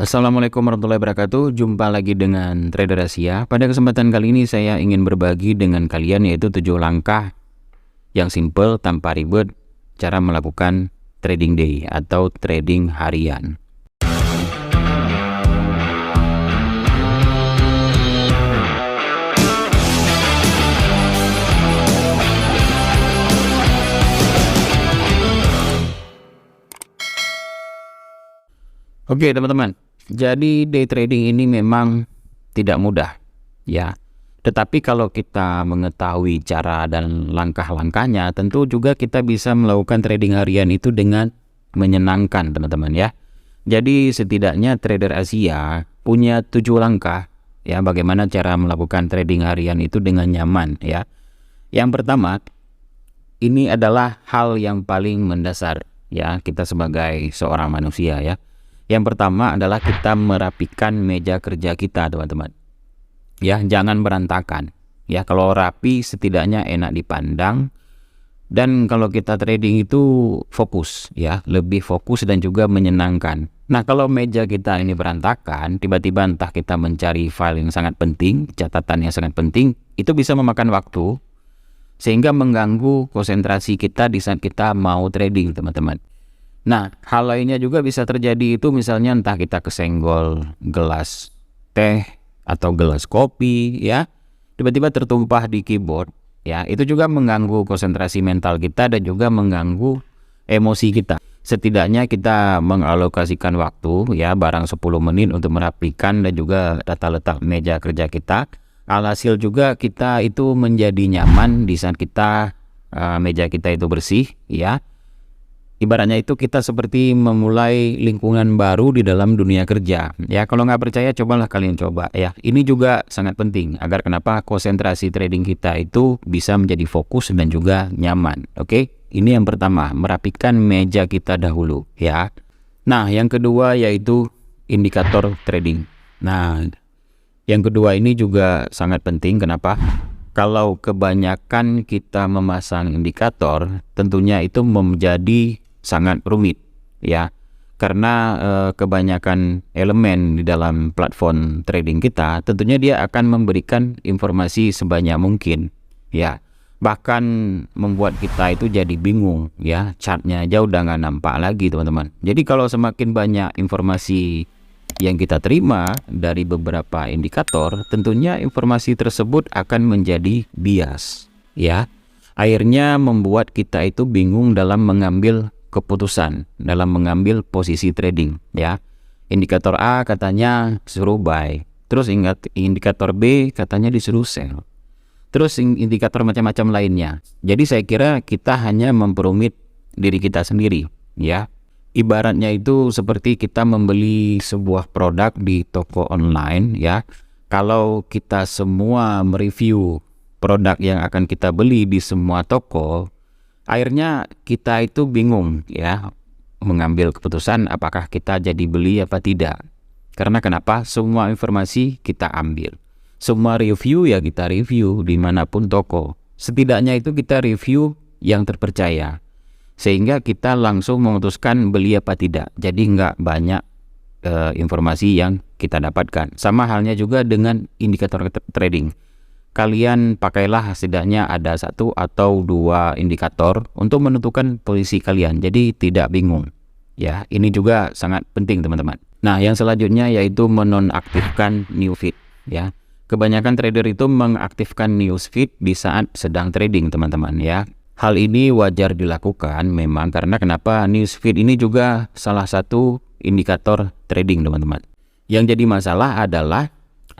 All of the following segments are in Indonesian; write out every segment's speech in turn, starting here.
Assalamualaikum warahmatullahi wabarakatuh. Jumpa lagi dengan Trader Asia. Pada kesempatan kali ini saya ingin berbagi dengan kalian yaitu 7 langkah yang simple tanpa ribet cara melakukan trading day atau trading harian. Oke teman-teman, jadi day trading ini memang tidak mudah ya. Tetapi kalau kita mengetahui cara dan langkah-langkahnya, tentu juga kita bisa melakukan trading harian itu dengan menyenangkan teman-teman ya. Jadi setidaknya Trader Asia punya 7 langkah ya bagaimana cara melakukan trading harian itu dengan nyaman ya. Yang pertama, ini adalah hal yang paling mendasar ya kita sebagai seorang manusia ya. Yang pertama adalah kita merapikan meja kerja kita teman-teman. Ya, jangan berantakan. Ya, kalau rapi setidaknya enak dipandang. Dan kalau kita trading itu fokus ya, lebih fokus dan juga menyenangkan. Nah, kalau meja kita ini berantakan, tiba-tiba entah kita mencari file yang sangat penting, catatan yang sangat penting, itu bisa memakan waktu sehingga mengganggu konsentrasi kita di saat kita mau trading, teman-teman. Nah, hal lainnya juga bisa terjadi itu misalnya entah kita kesenggol gelas teh atau gelas kopi ya, tiba-tiba tertumpah di keyboard ya, itu juga mengganggu konsentrasi mental kita dan juga mengganggu emosi kita. Setidaknya kita mengalokasikan waktu ya, barang 10 menit untuk merapikan dan juga tata letak meja kerja kita. Alhasil juga kita itu menjadi nyaman di saat kita meja kita itu bersih ya. Ibaratnya itu kita seperti memulai lingkungan baru di dalam dunia kerja. Ya, kalau nggak percaya cobalah kalian coba ya. Ini juga sangat penting agar kenapa konsentrasi trading kita itu bisa menjadi fokus dan juga nyaman. Oke, ini yang pertama, merapikan meja kita dahulu ya. Nah, yang kedua yaitu indikator trading. Nah, yang kedua ini juga sangat penting. Kenapa? Kalau kebanyakan kita memasang indikator, tentunya itu menjadi sangat rumit ya, karena kebanyakan elemen di dalam platform trading kita tentunya dia akan memberikan informasi sebanyak mungkin ya, bahkan membuat kita itu jadi bingung ya, chartnya aja udah nggak nampak lagi teman-teman. Jadi kalau semakin banyak informasi yang kita terima dari beberapa indikator, tentunya informasi tersebut akan menjadi bias ya, akhirnya membuat kita itu bingung dalam mengambil keputusan, dalam mengambil posisi trading ya. Indikator A katanya suruh buy, terus indikator B katanya disuruh sell, terus indikator macam-macam lainnya. Jadi saya kira kita hanya memperumit diri kita sendiri ya. Ibaratnya itu seperti kita membeli sebuah produk di toko online ya. Kalau kita semua mereview produk yang akan kita beli di semua toko, akhirnya kita itu bingung ya mengambil keputusan apakah kita jadi beli apa tidak. Karena kenapa? Semua informasi kita ambil, semua review ya kita review dimanapun toko. Setidaknya itu kita review yang terpercaya, sehingga kita langsung memutuskan beli apa tidak. Jadi nggak banyak informasi yang kita dapatkan. Sama halnya juga dengan indikator trading. Kalian pakailah setidaknya ada 1 atau 2 indikator untuk menentukan posisi kalian, jadi tidak bingung ya. Ini juga sangat penting teman-teman. Nah, yang selanjutnya yaitu menonaktifkan newsfeed ya. Kebanyakan trader itu mengaktifkan newsfeed di saat sedang trading teman-teman ya. Hal ini wajar dilakukan memang, karena kenapa? Newsfeed ini juga salah satu indikator trading teman-teman. Yang jadi masalah adalah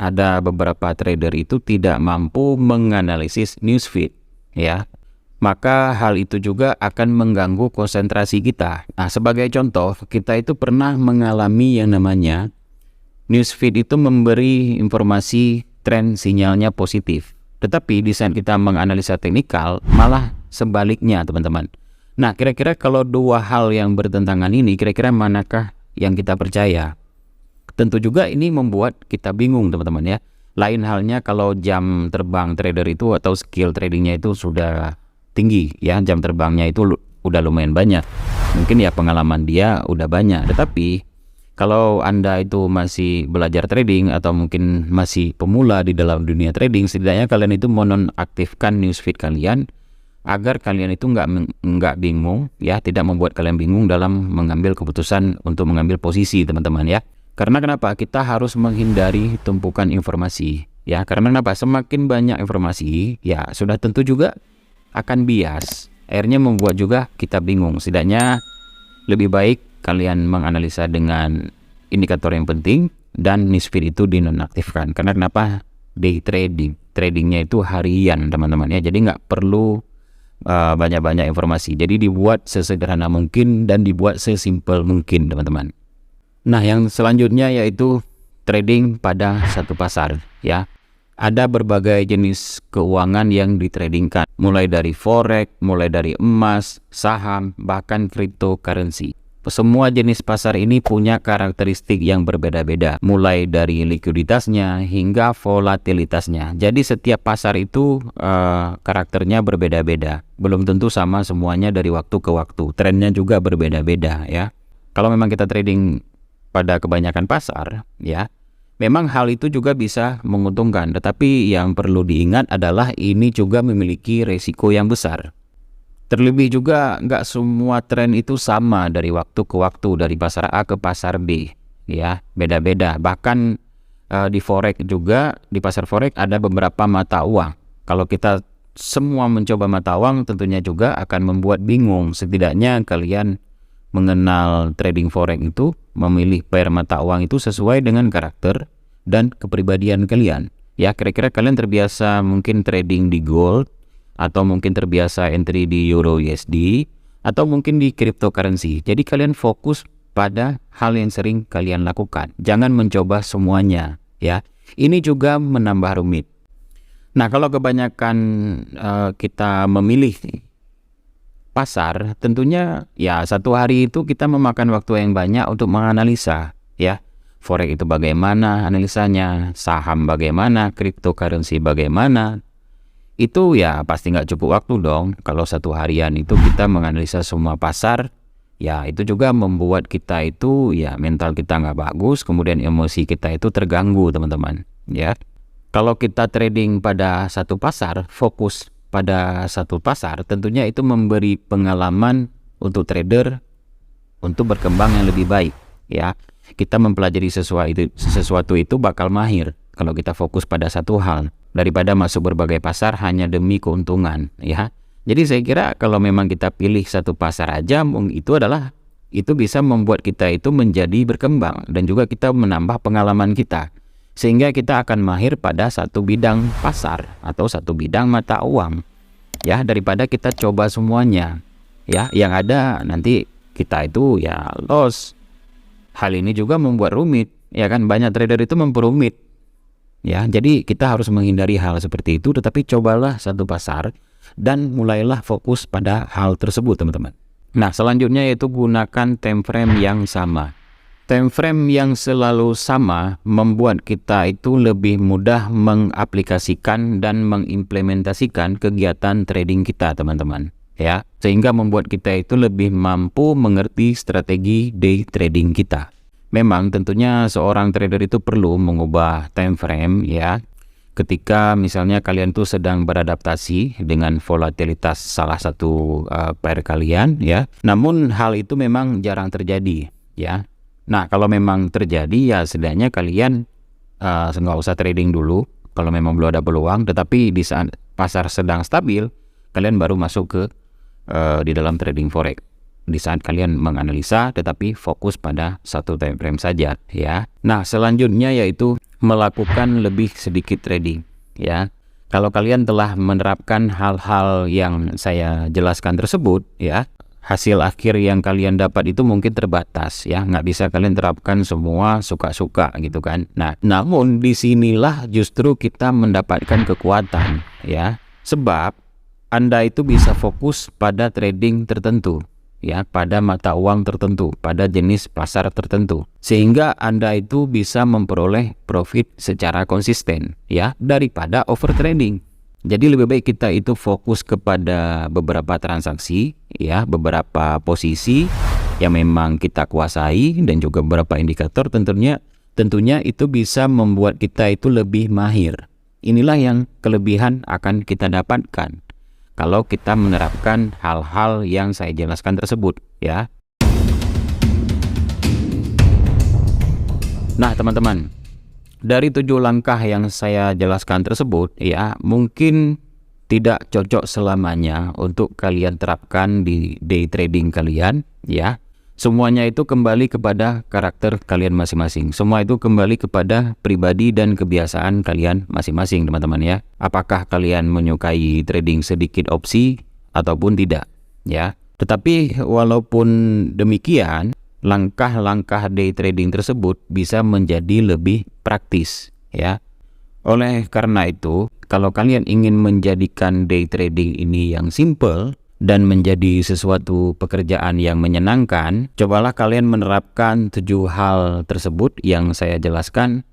ada beberapa trader itu tidak mampu menganalisis newsfeed ya, maka hal itu juga akan mengganggu konsentrasi kita. Nah, sebagai contoh, kita itu pernah mengalami yang namanya newsfeed itu memberi informasi tren sinyalnya positif, tetapi di saat kita menganalisa teknikal malah sebaliknya teman-teman. Nah, kira-kira kalau dua hal yang bertentangan ini, kira-kira manakah yang kita percaya? Tentu juga ini membuat kita bingung teman-teman ya. Lain halnya kalau jam terbang trader itu atau skill tradingnya itu sudah tinggi ya, jam terbangnya itu udah lumayan banyak, mungkin ya pengalaman dia udah banyak. Tetapi Kalau Anda itu masih belajar trading atau mungkin masih pemula di dalam dunia trading, setidaknya kalian itu menonaktifkan newsfeed kalian agar kalian itu nggak bingung, ya, tidak membuat kalian bingung dalam mengambil keputusan untuk mengambil posisi, teman-teman, ya. Karena kenapa? Kita harus menghindari tumpukan informasi, ya. Karena kenapa? Semakin banyak informasi, ya sudah tentu juga akan bias. Akhirnya membuat juga kita bingung. Setidaknya lebih baik kalian menganalisa dengan indikator yang penting dan newsfeed itu dinonaktifkan. Karena kenapa? Day tradingnya itu harian, teman-teman, ya. Jadi nggak perlu banyak-banyak informasi. Jadi dibuat sesederhana mungkin dan dibuat sesimpel mungkin, teman-teman. Nah, yang selanjutnya yaitu trading pada satu pasar, ya. Ada berbagai jenis keuangan yang ditradingkan, mulai dari forex, mulai dari emas, saham, bahkan cryptocurrency. Semua jenis pasar ini punya karakteristik yang berbeda-beda, mulai dari likuiditasnya hingga volatilitasnya. Jadi setiap pasar itu karakternya berbeda-beda. Belum tentu sama semuanya dari waktu ke waktu. Trennya juga berbeda-beda, ya. Kalau memang kita trading pada kebanyakan pasar, ya, memang hal itu juga bisa menguntungkan. Tetapi yang perlu diingat adalah ini juga memiliki resiko yang besar. Terlebih juga nggak semua tren itu sama dari waktu ke waktu, dari pasar A ke pasar B, ya, beda-beda. Bahkan di forex juga, di pasar forex ada beberapa mata uang. Kalau kita semua mencoba mata uang, tentunya juga akan membuat bingung. Setidaknya kalian mengenal trading forex itu, memilih pair mata uang itu sesuai dengan karakter dan kepribadian kalian. Ya, kira-kira kalian terbiasa mungkin trading di gold, atau mungkin terbiasa entry di Euro USD, atau mungkin di cryptocurrency. Jadi kalian fokus pada hal yang sering kalian lakukan. Jangan mencoba semuanya, ya. Ini juga menambah rumit. Nah, kalau kebanyakan kita memilih pasar, tentunya ya satu hari itu kita memakan waktu yang banyak untuk menganalisa, ya. Forex itu bagaimana analisanya, saham bagaimana, cryptocurrency bagaimana. Itu ya pasti nggak cukup waktu dong. Kalau satu harian itu kita menganalisa semua pasar, ya itu juga membuat kita itu ya mental kita nggak bagus, kemudian emosi kita itu terganggu, teman-teman, ya. Kalau kita trading pada satu pasar, fokus pada satu pasar, tentunya itu memberi pengalaman untuk trader untuk berkembang yang lebih baik, ya. Kita mempelajari sesuatu itu bakal mahir kalau kita fokus pada satu hal, daripada masuk berbagai pasar hanya demi keuntungan, ya. Jadi saya kira kalau memang kita pilih satu pasar aja, itu bisa membuat kita itu menjadi berkembang dan juga kita menambah pengalaman kita, sehingga kita akan mahir pada satu bidang pasar atau satu bidang mata uang, ya, daripada kita coba semuanya, ya, yang ada nanti kita itu ya loss. Hal ini juga membuat rumit, ya kan, banyak trader itu memperumit. Ya, jadi kita harus menghindari hal seperti itu, tetapi cobalah satu pasar dan mulailah fokus pada hal tersebut, teman-teman. Nah, selanjutnya yaitu gunakan time frame yang sama. Time frame yang selalu sama membuat kita itu lebih mudah mengaplikasikan dan mengimplementasikan kegiatan trading kita, teman-teman, ya. Sehingga membuat kita itu lebih mampu mengerti strategi day trading kita. Memang tentunya seorang trader itu perlu mengubah time frame, ya, ketika misalnya kalian tuh sedang beradaptasi dengan volatilitas salah satu pair kalian, ya. Namun hal itu memang jarang terjadi, ya. Nah, kalau memang terjadi, ya setidaknya kalian nggak usah trading dulu kalau memang belum ada peluang. Tetapi di saat pasar sedang stabil, kalian baru masuk ke di dalam trading forex. Di saat kalian menganalisa, tetapi fokus pada satu time frame saja, ya. Nah, selanjutnya yaitu melakukan lebih sedikit trading, ya. Kalau kalian telah menerapkan hal-hal yang saya jelaskan tersebut, ya, hasil akhir yang kalian dapat itu mungkin terbatas, ya. Nggak bisa kalian terapkan semua suka-suka gitu kan. Nah, namun disinilah justru kita mendapatkan kekuatan, ya. Sebab Anda itu bisa fokus pada trading tertentu, ya, pada mata uang tertentu, pada jenis pasar tertentu, sehingga Anda itu bisa memperoleh profit secara konsisten, ya, daripada over trading. Jadi lebih baik kita itu fokus kepada beberapa transaksi, ya, beberapa posisi, yang memang kita kuasai dan juga beberapa indikator tentunya itu bisa membuat kita itu lebih mahir. Inilah yang kelebihan akan kita dapatkan kalau kita menerapkan hal-hal yang saya jelaskan tersebut, ya. Nah, teman-teman, dari 7 langkah yang saya jelaskan tersebut, ya, mungkin tidak cocok selamanya untuk kalian terapkan di day trading kalian, ya. Semuanya itu kembali kepada karakter kalian masing-masing. Semua itu kembali kepada pribadi dan kebiasaan kalian masing-masing, teman-teman, ya. Apakah kalian menyukai trading sedikit opsi ataupun tidak, ya. Tetapi walaupun demikian, langkah-langkah day trading tersebut bisa menjadi lebih praktis, ya. Oleh karena itu, kalau kalian ingin menjadikan day trading ini yang simple dan menjadi sesuatu pekerjaan yang menyenangkan, cobalah kalian menerapkan 7 hal tersebut yang saya jelaskan.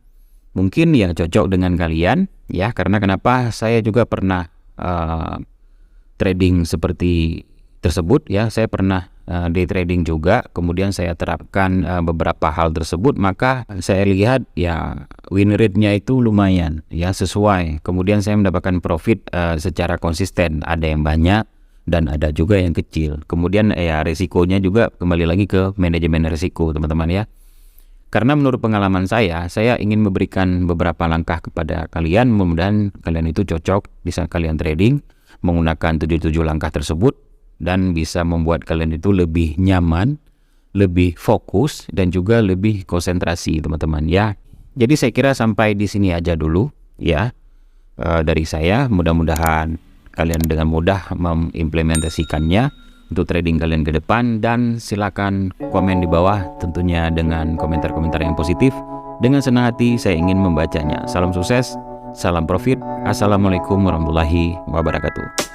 Mungkin yang cocok dengan kalian, ya, karena kenapa saya juga pernah trading seperti tersebut, ya. Saya pernah day trading juga, kemudian saya terapkan beberapa hal tersebut, maka saya lihat ya win rate-nya itu lumayan, ya, sesuai. Kemudian saya mendapatkan profit secara konsisten, ada yang banyak dan ada juga yang kecil. Kemudian ya risikonya juga kembali lagi ke manajemen risiko, teman-teman, ya. Karena menurut pengalaman saya ingin memberikan beberapa langkah kepada kalian, mudah-mudahan kalian itu cocok bisa kalian trading menggunakan 7 langkah tersebut, dan bisa membuat kalian itu lebih nyaman, lebih fokus, dan juga lebih konsentrasi, teman-teman, ya. Jadi saya kira sampai di sini aja dulu, ya, dari saya. Mudah-mudahan kalian dengan mudah mengimplementasikannya untuk trading kalian ke depan, dan silakan komen di bawah tentunya dengan komentar-komentar yang positif. Dengan senang hati saya ingin membacanya. Salam sukses, salam profit. Assalamualaikum warahmatullahi wabarakatuh.